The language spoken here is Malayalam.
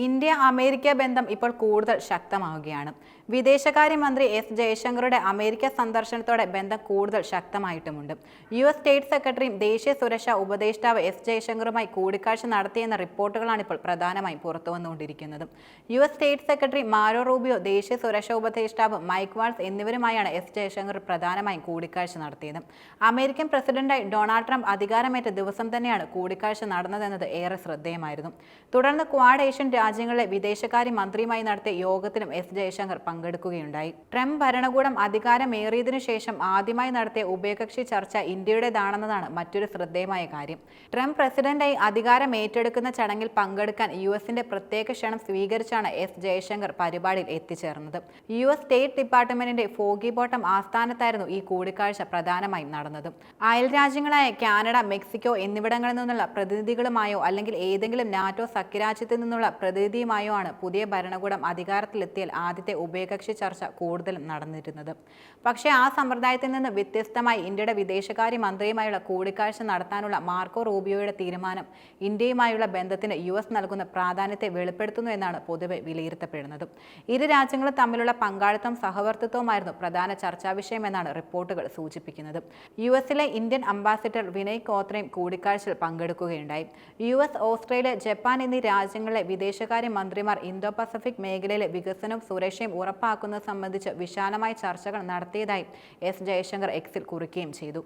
ഇന്ത്യ അമേരിക്ക ബന്ധം ഇപ്പോൾ കൂടുതൽ ശക്തമാവുകയാണ്. വിദേശകാര്യമന്ത്രി എസ് ജയശങ്കറുടെ അമേരിക്ക സന്ദർശനത്തോടെ ബന്ധം കൂടുതൽ ശക്തമായിട്ടുമുണ്ട്. US സ്റ്റേറ്റ് സെക്രട്ടറിയും ദേശീയ സുരക്ഷാ ഉപദേഷ്ടാവ് എസ് ജയശങ്കറുമായി കൂടിക്കാഴ്ച നടത്തിയെന്ന റിപ്പോർട്ടുകളാണ് ഇപ്പോൾ പ്രധാനമായും പുറത്തുവന്നുകൊണ്ടിരിക്കുന്നത്. US state secretary marrow Rubio, ദേശീയ സുരക്ഷാ ഉപദേഷ്ടാവ് മൈക്ക് വാൾസ് എന്നിവരുമായാണ് എസ് ജയശങ്കർ പ്രധാനമായും കൂടിക്കാഴ്ച നടത്തിയത്. അമേരിക്കൻ പ്രസിഡന്റായി ഡൊണാൾഡ് ട്രംപ് അധികാരമേറ്റ ദിവസം തന്നെയാണ് കൂടിക്കാഴ്ച നടന്നതെന്നത് ഏറെ ശ്രദ്ധേയമായിരുന്നു. തുടർന്ന് ക്വാഡ് ഏഷ്യൻ രാജ്യങ്ങളിലെ വിദേശകാര്യ മന്ത്രിയുമായി നടത്തിയ യോഗത്തിലും എസ് ജയശങ്കർ പങ്കെടുക്കുകയുണ്ടായി. ട്രംപ് ഭരണകൂടം അധികാരമേറിയതിനു ശേഷം ആദ്യമായി നടത്തിയ ഉഭയകക്ഷി ചർച്ച ഇന്ത്യയുടേതാണെന്നതാണ് മറ്റൊരു ശ്രദ്ധേയമായ കാര്യം. ട്രംപ് പ്രസിഡന്റായി അധികാരം ഏറ്റെടുക്കുന്ന ചടങ്ങിൽ പങ്കെടുക്കാൻ US-ന്റെ പ്രത്യേക ക്ഷണം സ്വീകരിച്ചാണ് എസ് ജയശങ്കർ പരിപാടിയിൽ എത്തിച്ചേർന്നത്. US സ്റ്റേറ്റ് ഡിപ്പാർട്ട്മെന്റിന്റെ ഫോഗി ബോട്ടം ആസ്ഥാനത്തായിരുന്നു ഈ കൂടിക്കാഴ്ച പ്രധാനമായും നടന്നത്. അയൽ രാജ്യങ്ങളായ കാനഡ, മെക്സിക്കോ എന്നിവിടങ്ങളിൽ നിന്നുള്ള പ്രതിനിധികളുമായോ അല്ലെങ്കിൽ ഏതെങ്കിലും നാറ്റോ സഖ്യരാജ്യത്തിൽ നിന്നുള്ള പ്രതിനിധിയുമായോ ആണ് പുതിയ ഭരണകൂടം അധികാരത്തിലെത്തിയാൽ ആദ്യത്തെ ഉഭയകക്ഷി ചർച്ച കൂടുതലും നടന്നിരുന്നത്. പക്ഷേ ആ സമ്പ്രദായത്തിൽ നിന്ന് വ്യത്യസ്തമായി ഇന്ത്യയുടെ വിദേശകാര്യ മന്ത്രിയുമായുള്ള കൂടിക്കാഴ്ച നടത്താനുള്ള മാർക്കോ റൂബിയോയുടെ തീരുമാനം ഇന്ത്യയുമായുള്ള ബന്ധത്തിന് US നൽകുന്ന പ്രാധാന്യത്തെ വെളിപ്പെടുത്തുന്നു എന്നാണ് പൊതുവെ വിലയിരുത്തപ്പെടുന്നത്. ഇരു രാജ്യങ്ങളും തമ്മിലുള്ള പങ്കാളിത്തം സഹവർത്തിത്വമായിരുന്നു പ്രധാന ചർച്ചാ വിഷയമെന്നാണ് റിപ്പോർട്ടുകൾ സൂചിപ്പിക്കുന്നത്. US-ലെ ഇന്ത്യൻ അംബാസിഡർ വിനയ് കോത്രയും കൂടിക്കാഴ്ചയിൽ പങ്കെടുക്കുകയുണ്ടായി. US, ഓസ്ട്രേലിയ, ജപ്പാൻ എന്നീ രാജ്യങ്ങളിലെ വിദേശകാര്യ മന്ത്രിമാർ ഇന്തോ പസഫിക് മേഖലയിലെ വികസനവും സുരക്ഷയും ഉറപ്പാക്കുന്നത് സംബന്ധിച്ച് വിശാലമായ ചർച്ചകൾ നടത്തിയതായി എസ് ജയശങ്കർ എക്സിൽ കുറിക്കുകയും ചെയ്തു.